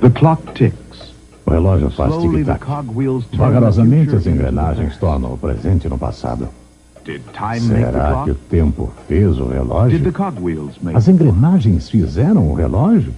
The clock ticks. O relógio faz tic-tac. Vagarosamente, as engrenagens tornam o presente no passado. Será que o tempo fez o relógio? As engrenagens fizeram o relógio?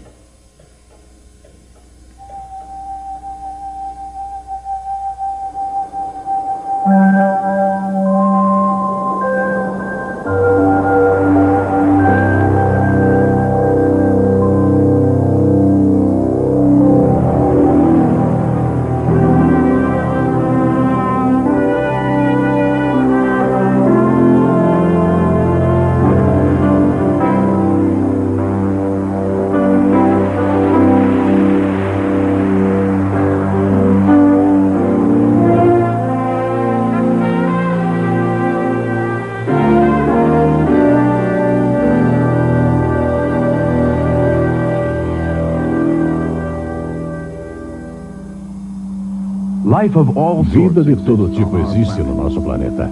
Vida de todo tipo existe no nosso planeta.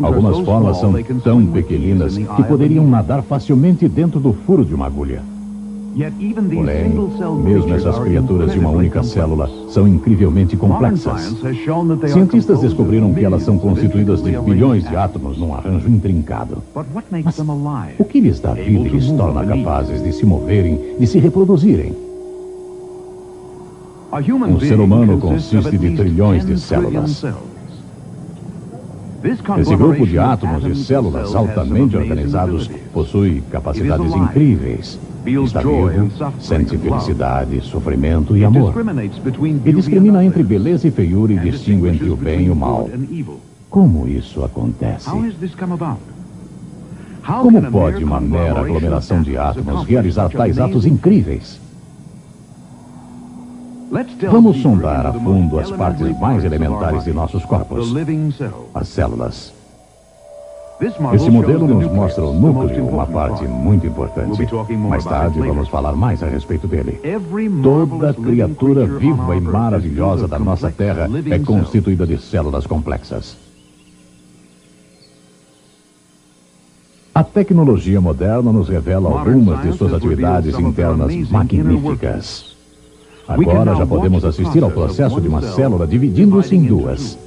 Algumas formas são tão pequeninas que poderiam nadar facilmente dentro do furo de uma agulha. Porém, mesmo essas criaturas de uma única célula são incrivelmente complexas. Cientistas descobriram que elas são constituídas de bilhões de átomos num arranjo intrincado. Mas o que lhes dá vida e lhes torna capazes de se moverem, de se reproduzirem? Um ser humano consiste de trilhões de células. Esse grupo de átomos e células altamente organizados possui capacidades incríveis. Está vivo, sente felicidade, sofrimento e amor. E discrimina entre beleza e feiura e distingue entre o bem e o mal. Como isso acontece? Como pode uma mera aglomeração de átomos realizar tais atos incríveis? Vamos sondar a fundo as partes mais elementares de nossos corpos, as células. Esse modelo nos mostra o núcleo, uma parte muito importante. Mais tarde vamos falar mais a respeito dele. Toda criatura viva e maravilhosa da nossa Terra é constituída de células complexas. A tecnologia moderna nos revela algumas de suas atividades internas magníficas. Agora já podemos assistir ao processo de uma célula dividindo-se em duas.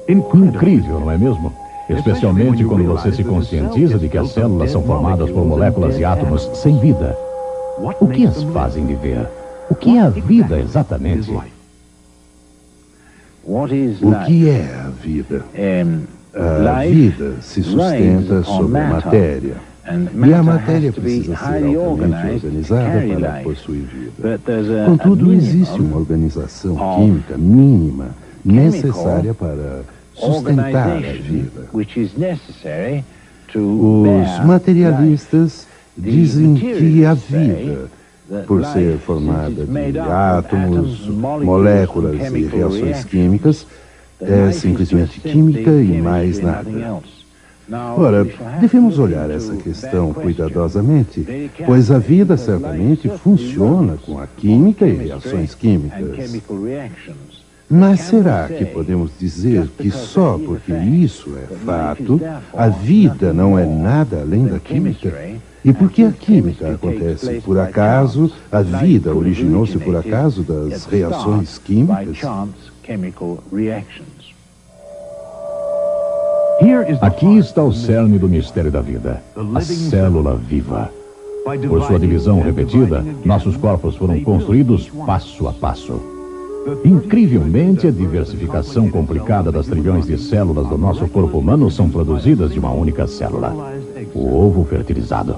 Incrível, não é mesmo? Especialmente quando você se conscientiza de que as células são formadas por moléculas e átomos sem vida. O que as fazem viver? O que é a vida exatamente? O que é a vida? A vida se sustenta sobre a matéria, e a matéria precisa ser altamente organizada para possuir vida. Contudo, existe uma organização química mínima necessária para sustentar a vida. Os materialistas dizem que a vida, por ser formada de átomos, moléculas e reações químicas, é simplesmente química e mais nada. Ora, devemos olhar essa questão cuidadosamente, pois a vida certamente funciona com a química e reações químicas. Mas será que podemos dizer que só porque isso é fato, a vida não é nada além da química? E porque a química acontece por acaso, a vida originou-se por acaso das reações químicas? Aqui está o cerne do mistério da vida, a célula viva. Por sua divisão repetida, nossos corpos foram construídos passo a passo. Incrivelmente, a diversificação complicada das trilhões de células do nosso corpo humano são produzidas de uma única célula, o ovo fertilizado.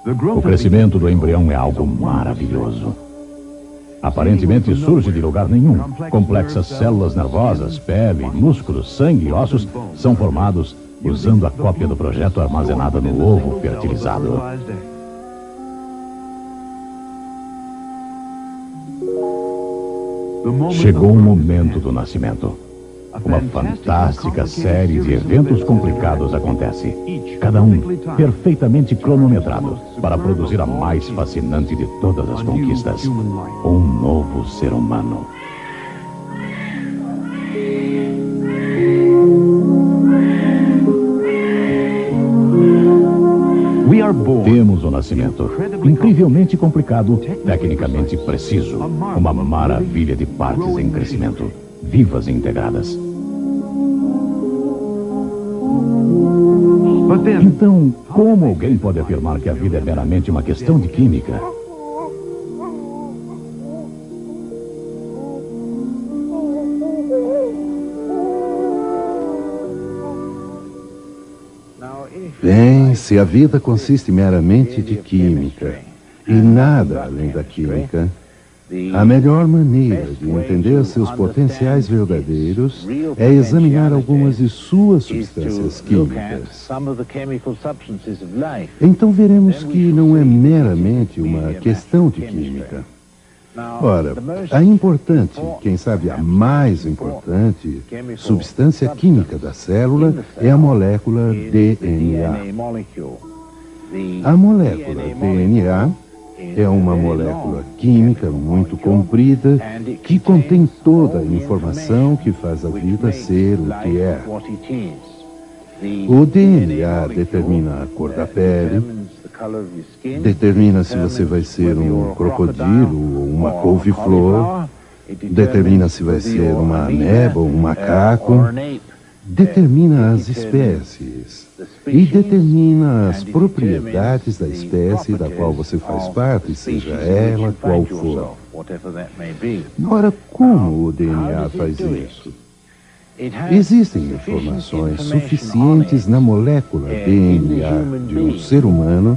O crescimento do embrião é algo maravilhoso. Aparentemente surge de lugar nenhum. Complexas células nervosas, pele, músculos, sangue e ossos são formados usando a cópia do projeto armazenada no ovo fertilizado. Chegou o momento do nascimento. Uma fantástica série de eventos complicados acontece. Cada um perfeitamente cronometrado para produzir a mais fascinante de todas as conquistas. Um novo ser humano. Temos um nascimento incrivelmente complicado, tecnicamente preciso. Uma maravilha de partes em crescimento, vivas e integradas. Então, como alguém pode afirmar que a vida é meramente uma questão de química? Bem, se a vida consiste meramente de química e nada além da química, a melhor maneira de entender seus potenciais verdadeiros é examinar algumas de suas substâncias químicas. Então veremos que não é meramente uma questão de química. Ora, a importante, quem sabe a mais importante, substância química da célula é a molécula DNA. A molécula DNA é uma molécula química muito comprida que contém toda a informação que faz a vida ser o que é. O DNA determina a cor da pele, determina se você vai ser um crocodilo ou uma couve-flor, determina se vai ser uma ameba ou um macaco, determina as espécies e determina as propriedades da espécie da qual você faz parte, seja ela qual for. Ora, como o DNA faz isso? Existem informações suficientes na molécula DNA de um ser humano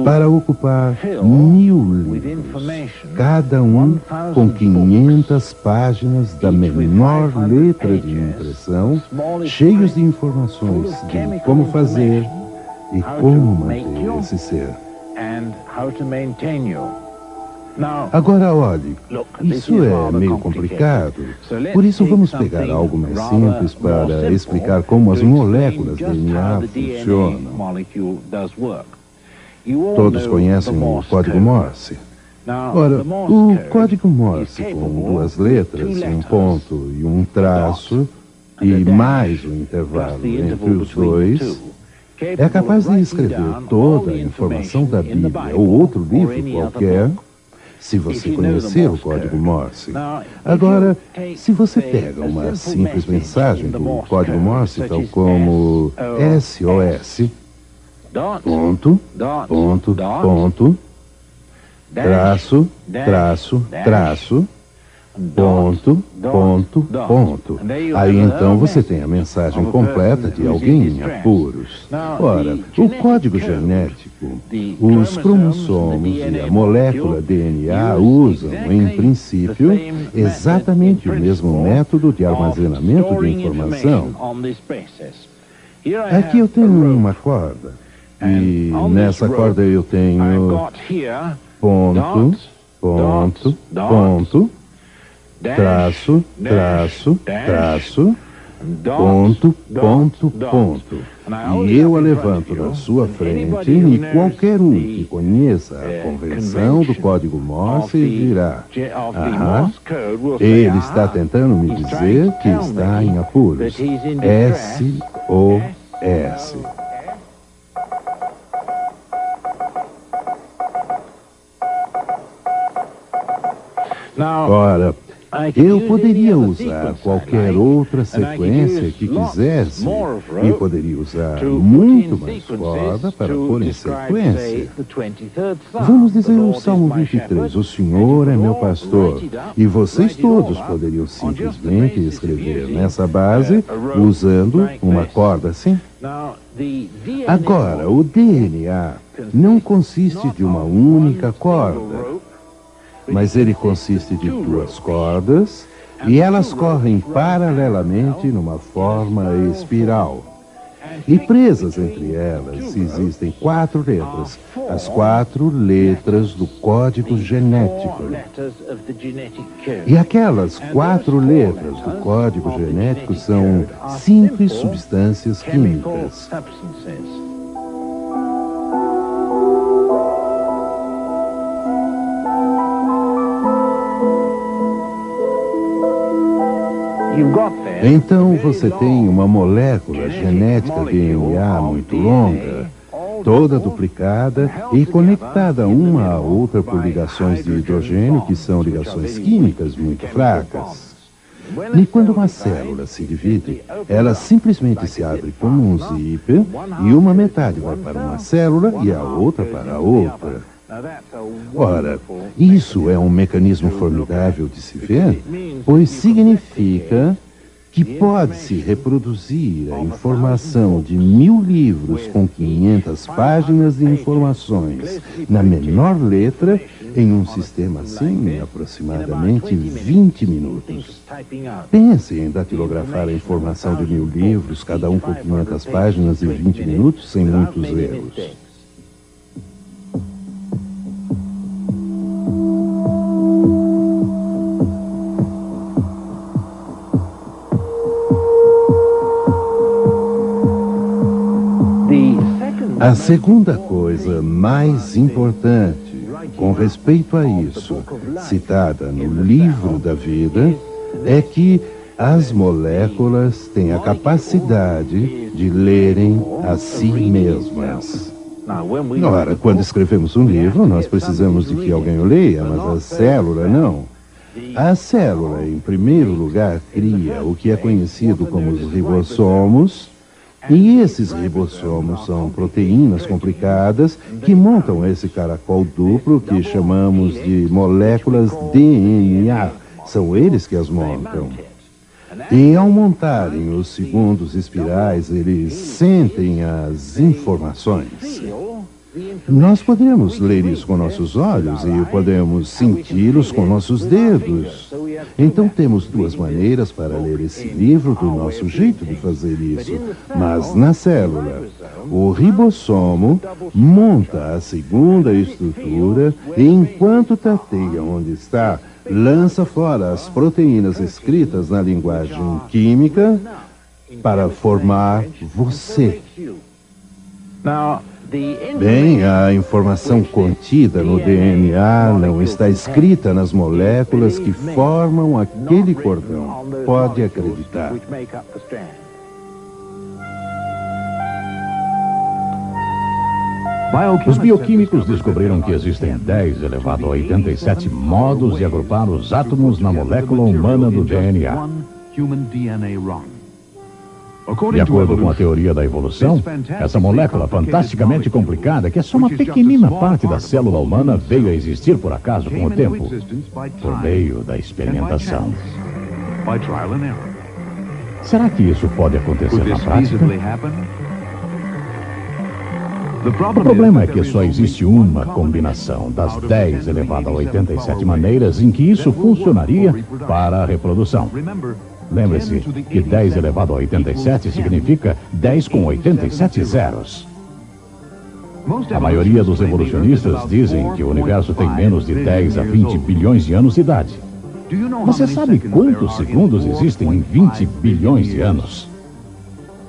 para ocupar 1000 livros, cada um com 500 páginas da menor letra de impressão, cheios de informações de como fazer e como manter esse ser. Agora, olhe, isso é meio complicado, por isso vamos pegar algo mais simples para explicar como as moléculas DNA funcionam. Todos conhecem o código Morse. Ora, o código Morse com 2 letras, um ponto e um traço, e mais um intervalo entre os dois, é capaz de escrever toda a informação da Bíblia ou outro livro qualquer, se você conhecer o código Morse. Agora, se você pega uma simples mensagem do código Morse, tal como SOS, ponto, ponto, ponto, traço, traço, traço, ponto, ponto, ponto. Aí então você tem a mensagem completa de alguém em apuros. Ora, o código genético, os cromossomos e a molécula DNA usam, em princípio, exatamente o mesmo método de armazenamento de informação. Aqui eu tenho uma corda, e nessa corda eu tenho ponto, ponto, ponto, traço, traço, traço, ponto, ponto, ponto. E eu a levanto na sua frente e qualquer um que conheça a convenção do código Morse dirá: aham, ele está tentando me dizer que está em apuros. SOS. Ora, eu poderia usar qualquer outra sequência que quisesse e poderia usar muito mais corda para pôr em sequência. Vamos dizer o Salmo 23, o Senhor é meu pastor, e vocês todos poderiam simplesmente escrever nessa base usando uma corda assim. Agora, o DNA não consiste de uma única corda, mas ele consiste de 2 cordas e elas correm paralelamente numa forma espiral. E presas entre elas existem 4 letras, as 4 letras do código genético. E aquelas 4 letras do código genético são simples substâncias químicas. Então você tem uma molécula genética DNA muito longa toda duplicada e conectada uma à outra por ligações de hidrogênio, que são ligações químicas muito fracas. E quando uma célula se divide, ela simplesmente se abre como um zíper e uma metade vai para uma célula e a outra para a outra. Ora, isso é um mecanismo formidável de se ver, pois significa que pode-se reproduzir a informação de 1000 livros com 500 páginas de informações na menor letra em um sistema assim em aproximadamente 20 minutos. Pense em datilografar a informação de 1000 livros, cada um com 500 páginas em 20 minutos, sem muitos erros. A segunda coisa mais importante com respeito a isso, citada no livro da vida, é que as moléculas têm a capacidade de lerem a si mesmas. Ora, quando escrevemos um livro, nós precisamos de que alguém o leia, mas a célula não. A célula, em primeiro lugar, cria o que é conhecido como os ribossomos, e esses ribossomos são proteínas complicadas que montam esse caracol duplo que chamamos de moléculas DNA. São eles que as montam. E ao montarem os segundos espirais, eles sentem as informações. Nós podemos ler isso com nossos olhos e podemos senti-los com nossos dedos. Então temos duas maneiras para ler esse livro do nosso jeito de fazer isso. Mas na célula, o ribossomo monta a segunda estrutura e enquanto tateia onde está, lança fora as proteínas escritas na linguagem química para formar você. Bem, a informação contida no DNA não está escrita nas moléculas que formam aquele cordão. Pode acreditar. Os bioquímicos descobriram que existem 10 elevado a 87 modos de agrupar os átomos na molécula humana do DNA. De acordo com a teoria da evolução, essa molécula fantasticamente complicada, que é só uma pequenina parte da célula humana, veio a existir por acaso com o tempo, por meio da experimentação. Será que isso pode acontecer na prática? O problema é que só existe uma combinação das 10 elevado a 87 maneiras em que isso funcionaria para a reprodução. Lembre-se que 10 elevado a 87 significa 10 com 87 zeros. A maioria dos evolucionistas dizem que o universo tem menos de 10 a 20 bilhões de anos de idade. Você sabe quantos segundos existem em 20 bilhões de anos?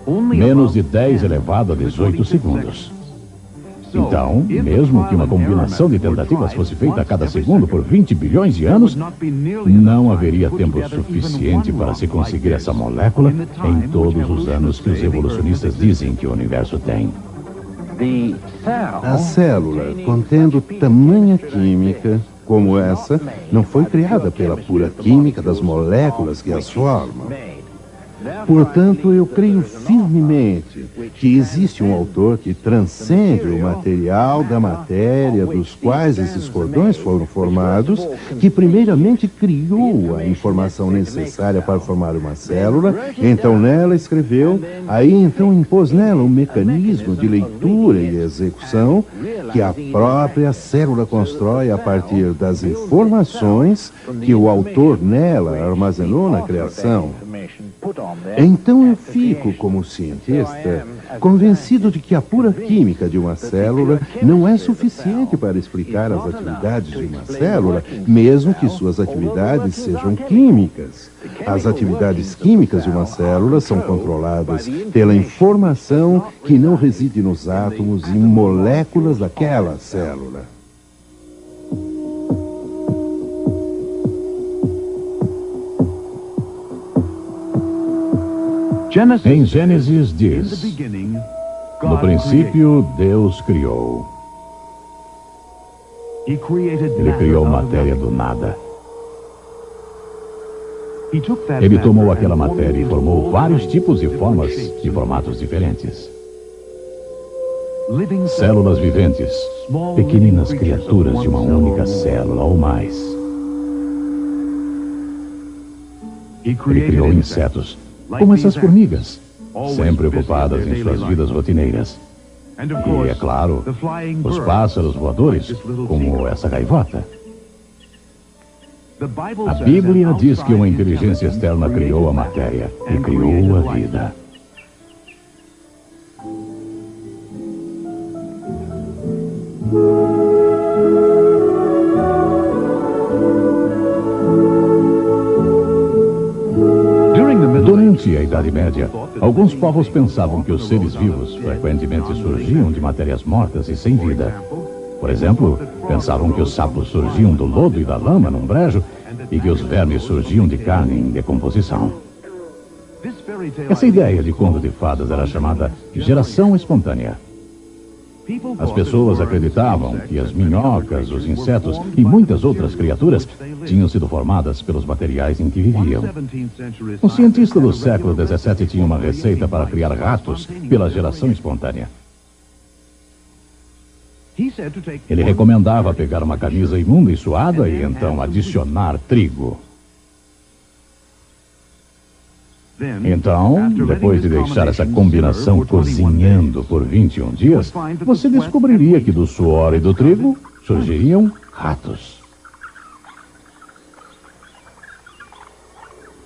Menos de 10 elevado a 18 segundos. Então, mesmo que uma combinação de tentativas fosse feita a cada segundo por 20 bilhões de anos, não haveria tempo suficiente para se conseguir essa molécula em todos os anos que os evolucionistas dizem que o universo tem. A célula, contendo tamanha química como essa, não foi criada pela pura química das moléculas que as formam. Portanto, eu creio firmemente que existe um autor que transcende o material da matéria dos quais esses cordões foram formados, que primeiramente criou a informação necessária para formar uma célula, então nela escreveu, aí então impôs nela um mecanismo de leitura e execução que a própria célula constrói a partir das informações que o autor nela armazenou na criação. Então eu fico, como cientista, convencido de que a pura química de uma célula não é suficiente para explicar as atividades de uma célula, mesmo que suas atividades sejam químicas. As atividades químicas de uma célula são controladas pela informação que não reside nos átomos e moléculas daquela célula. Em Gênesis diz: No princípio, Deus criou. Ele criou matéria do nada. Ele tomou aquela matéria e formou vários tipos e formas e formatos diferentes. Células viventes, pequeninas criaturas de uma única célula ou mais. Ele criou insetos, como essas formigas, sempre ocupadas em suas vidas rotineiras. E, é claro, os pássaros voadores, como essa gaivota. A Bíblia diz que uma inteligência externa criou a matéria e criou a vida. Durante a Idade Média, alguns povos pensavam que os seres vivos frequentemente surgiam de matérias mortas e sem vida. Por exemplo, pensavam que os sapos surgiam do lodo e da lama num brejo e que os vermes surgiam de carne em decomposição. Essa ideia de conto de fadas era chamada geração espontânea. As pessoas acreditavam que as minhocas, os insetos e muitas outras criaturas tinham sido formadas pelos materiais em que viviam. Um cientista do século XVII tinha uma receita para criar ratos pela geração espontânea. Ele recomendava pegar uma camisa imunda e suada e então adicionar trigo. Então, depois de deixar essa combinação cozinhando por 21 dias, você descobriria que do suor e do trigo surgiriam ratos.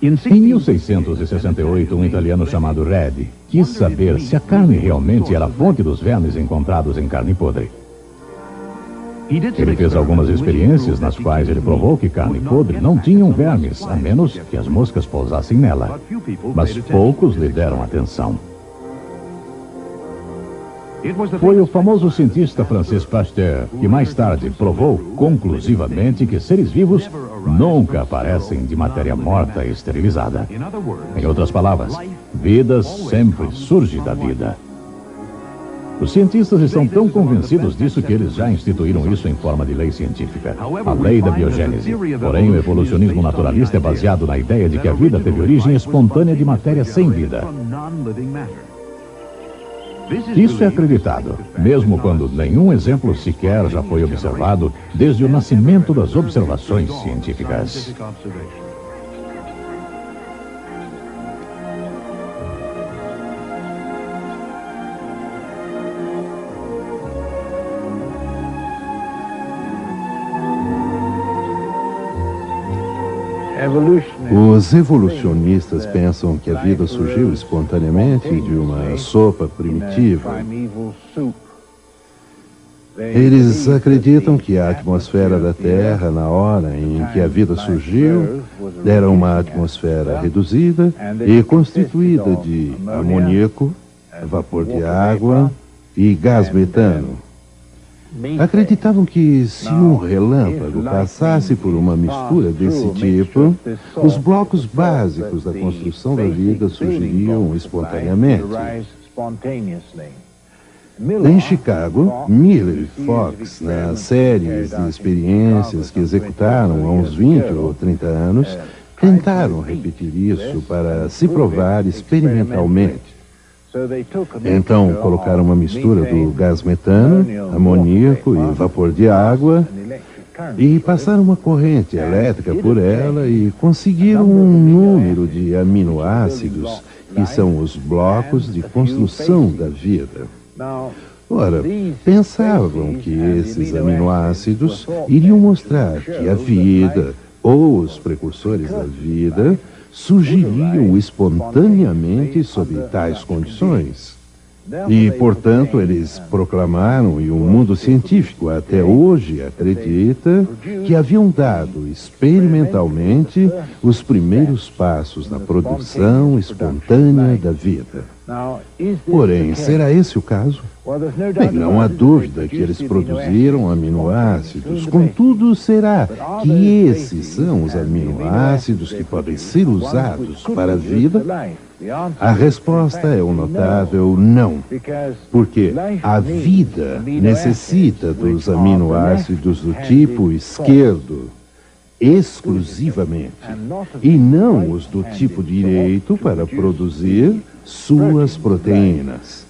Em 1668, um italiano chamado Redi quis saber se a carne realmente era a fonte dos vermes encontrados em carne podre. Ele fez algumas experiências nas quais ele provou que carne podre não tinham vermes, a menos que as moscas pousassem nela. Mas poucos lhe deram atenção. Foi o famoso cientista francês Pasteur que mais tarde provou conclusivamente que seres vivos nunca aparecem de matéria morta e esterilizada. Em outras palavras, vida sempre surge da vida. Os cientistas estão tão convencidos disso que eles já instituíram isso em forma de lei científica, a lei da biogênese. Porém, o evolucionismo naturalista é baseado na ideia de que a vida teve origem espontânea de matéria sem vida. Isso é acreditado, mesmo quando nenhum exemplo sequer já foi observado desde o nascimento das observações científicas. Os evolucionistas pensam que a vida surgiu espontaneamente de uma sopa primitiva. Eles acreditam que a atmosfera da Terra, na hora em que a vida surgiu, era uma atmosfera reduzida e constituída de amoníaco, vapor de água e gás metano. Acreditavam que se um relâmpago passasse por uma mistura desse tipo, os blocos básicos da construção da vida surgiriam espontaneamente. Em Chicago, Miller e Fox, nas séries de experiências que executaram há uns 20 ou 30 anos, tentaram repetir isso para se provar experimentalmente. Então, colocaram uma mistura do gás metano, amoníaco e vapor de água e passaram uma corrente elétrica por ela e conseguiram um número de aminoácidos que são os blocos de construção da vida. Ora, pensavam que esses aminoácidos iriam mostrar que a vida, ou os precursores da vida, surgiriam espontaneamente sob tais condições. E, portanto, eles proclamaram, e o mundo científico até hoje acredita, que haviam dado experimentalmente os primeiros passos na produção espontânea da vida. Porém, será esse o caso? Bem, não há dúvida que eles produziram aminoácidos. Contudo, será que esses são os aminoácidos que podem ser usados para a vida? A resposta é um notável não, porque a vida necessita dos aminoácidos do tipo esquerdo exclusivamente, e não os do tipo direito para produzir suas proteínas.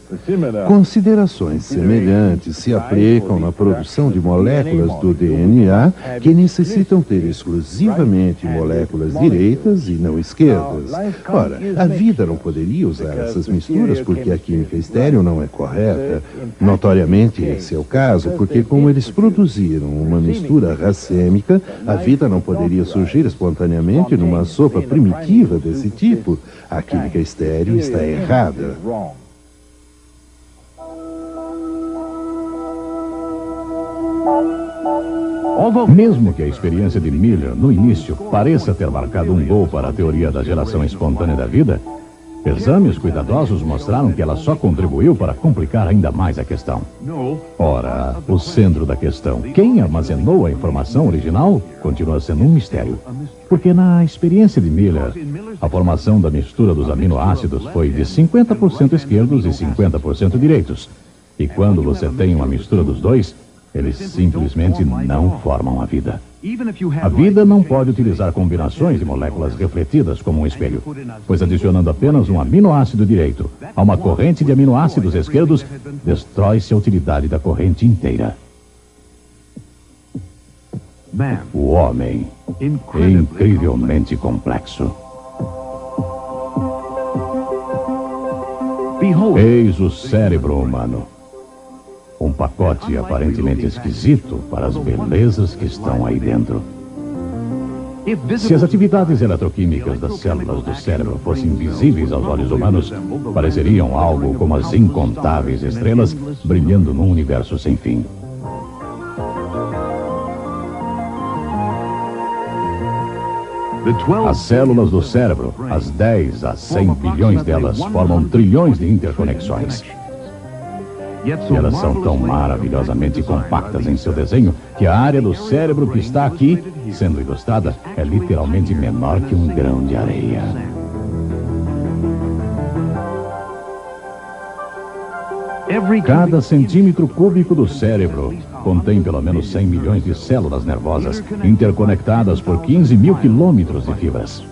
Considerações semelhantes se aplicam na produção de moléculas do DNA que necessitam ter exclusivamente moléculas direitas e não esquerdas. Ora, a vida não poderia usar essas misturas porque a química estéril não é correta. Notoriamente esse é o caso, porque como eles produziram uma mistura racêmica, a vida não poderia surgir espontaneamente numa sopa primitiva desse tipo. A química estéril está errada. Mesmo que a experiência de Miller, no início, pareça ter marcado um gol para a teoria da geração espontânea da vida, exames cuidadosos mostraram que ela só contribuiu para complicar ainda mais a questão. Ora, o centro da questão, quem armazenou a informação original, continua sendo um mistério. Porque na experiência de Miller, a formação da mistura dos aminoácidos foi de 50% esquerdos e 50% direitos. E quando você tem uma mistura dos dois, eles simplesmente não formam a vida. A vida não pode utilizar combinações de moléculas refletidas como um espelho, pois adicionando apenas um aminoácido direito a uma corrente de aminoácidos esquerdos, destrói-se a utilidade da corrente inteira. O homem é incrivelmente complexo. Eis o cérebro humano. Um pacote aparentemente esquisito para as belezas que estão aí dentro. Se as atividades eletroquímicas das células do cérebro fossem visíveis aos olhos humanos, pareceriam algo como as incontáveis estrelas brilhando num universo sem fim. As células do cérebro, as 10 a 100 bilhões delas, formam trilhões de interconexões. E elas são tão maravilhosamente compactas em seu desenho que a área do cérebro que está aqui, sendo ilustrada, é literalmente menor que um grão de areia. Cada centímetro cúbico do cérebro contém pelo menos 100 milhões de células nervosas interconectadas por 15 mil quilômetros de fibras.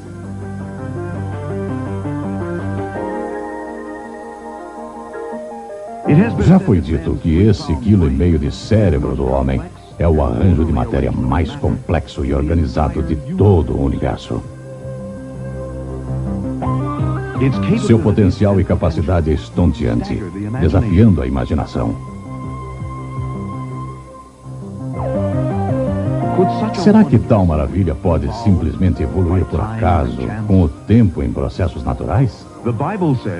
Já foi dito que esse 1,5 quilo de cérebro do homem é o arranjo de matéria mais complexo e organizado de todo o universo. Seu potencial e capacidade é estonteante, desafiando a imaginação. Será que tal maravilha pode simplesmente evoluir por acaso, com o tempo em processos naturais?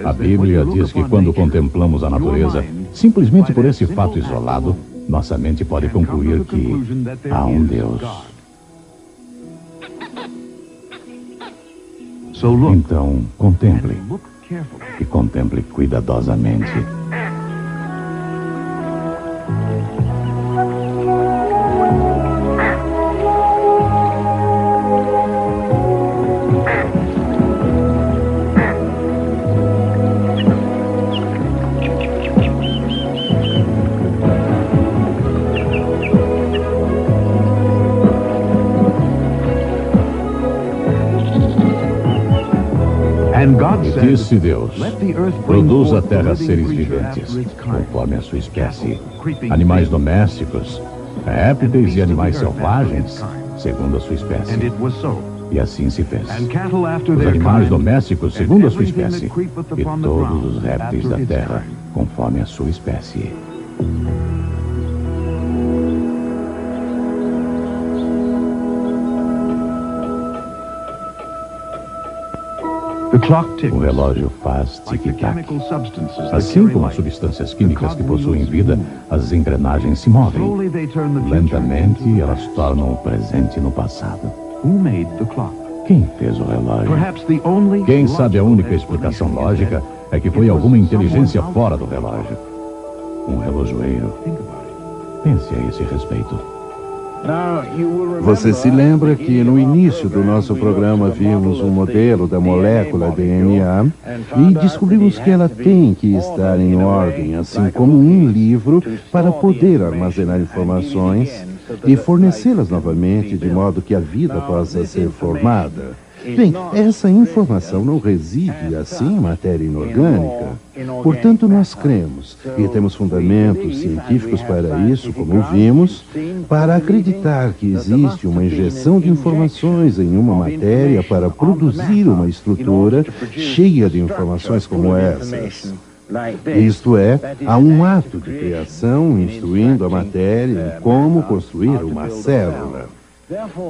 A Bíblia diz que quando contemplamos a natureza, simplesmente por esse fato isolado, nossa mente pode concluir que há um Deus. Então, contemple. E contemple cuidadosamente. Disse Deus, produz a terra seres viventes, conforme a sua espécie, animais domésticos, répteis e animais selvagens, segundo a sua espécie. E assim se fez. Os animais domésticos, segundo a sua espécie, e todos os répteis da terra, conforme a sua espécie. O relógio faz tic-tac. Assim como as substâncias químicas que possuem vida, as engrenagens se movem. Lentamente, elas tornam o presente no passado. Quem fez o relógio? Quem sabe a única explicação lógica é que foi alguma inteligência fora do relógio. Um relojoeiro. Pense a esse respeito. Você se lembra que no início do nosso programa vimos um modelo da molécula DNA e descobrimos que ela tem que estar em ordem, assim como um livro, para poder armazenar informações e fornecê-las novamente, de modo que a vida possa ser formada. Bem, essa informação não reside assim em matéria inorgânica. Portanto, nós cremos, e temos fundamentos científicos para isso, como vimos, para acreditar que existe uma injeção de informações em uma matéria para produzir uma estrutura cheia de informações como essas. Isto é, há um ato de criação instruindo a matéria em como construir uma célula.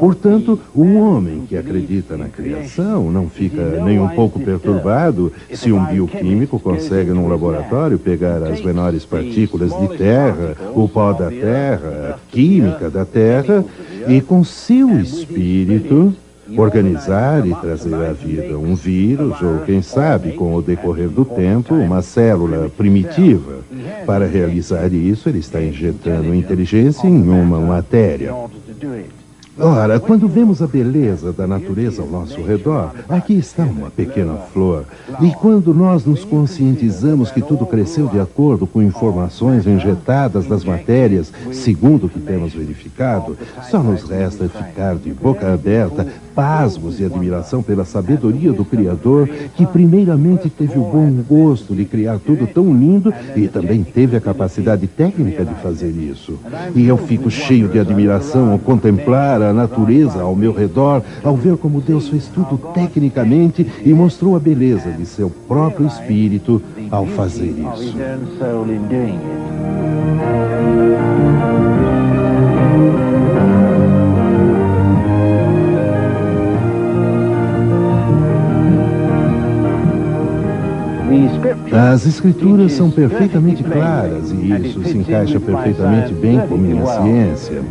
Portanto, o homem que acredita na criação não fica nem um pouco perturbado se um bioquímico consegue num laboratório pegar as menores partículas de terra, o pó da terra, a química da terra e com seu espírito organizar e trazer à vida um vírus ou, quem sabe, com o decorrer do tempo, uma célula primitiva. Para realizar isso, ele está injetando inteligência em uma matéria. Ora, quando vemos a beleza da natureza ao nosso redor, aqui está uma pequena flor. E quando nós nos conscientizamos que tudo cresceu de acordo com informações injetadas das matérias, segundo o que temos verificado, só nos resta ficar de boca aberta, pasmos e admiração pela sabedoria do Criador, que primeiramente teve o bom gosto de criar tudo tão lindo e também teve a capacidade técnica de fazer isso. E eu fico cheio de admiração ao contemplar a natureza ao meu redor, ao ver como Deus fez tudo tecnicamente e mostrou a beleza de seu próprio espírito ao fazer isso. As escrituras são perfeitamente claras e isso se encaixa perfeitamente bem com minha ciência.